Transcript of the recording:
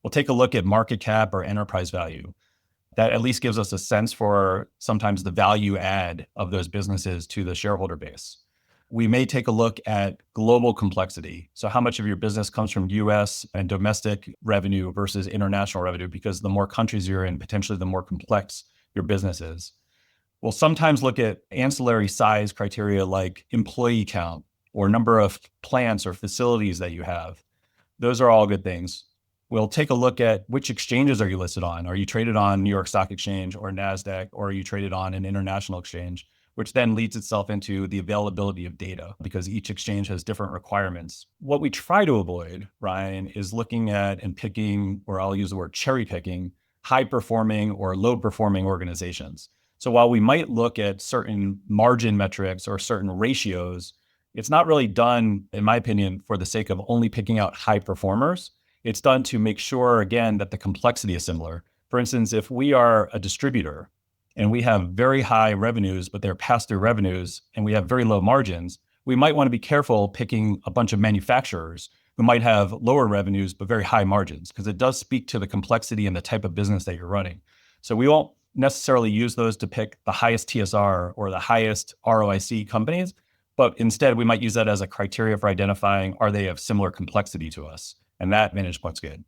We'll take a look at market cap or enterprise value. That at least gives us a sense for sometimes the value add of those businesses to the shareholder base. We may take a look at global complexity. So how much of your business comes from US and domestic revenue versus international revenue, because the more countries you're in, potentially the more complex your business is. We'll sometimes look at ancillary size criteria like employee count or number of plants or facilities that you have. Those are all good things. We'll take a look at which exchanges are you listed on. Are you traded on New York Stock Exchange or NASDAQ, or are you traded on an international exchange, which then leads itself into the availability of data because each exchange has different requirements. What we try to avoid, Ryan, is looking at and picking, or I'll use the word cherry picking, high performing or low performing organizations. So while we might look at certain margin metrics or certain ratios, it's not really done, in my opinion, for the sake of only picking out high performers. It's done to make sure, again, that the complexity is similar. For instance, if we are a distributor and we have very high revenues, but they're pass-through revenues, and we have very low margins, we might want to be careful picking a bunch of manufacturers who might have lower revenues, but very high margins, because it does speak to the complexity and the type of business that you're running. So we won't necessarily use those to pick the highest TSR or the highest ROIC companies, but instead we might use that as a criteria for identifying, are they of similar complexity to us? And that vantage point's good.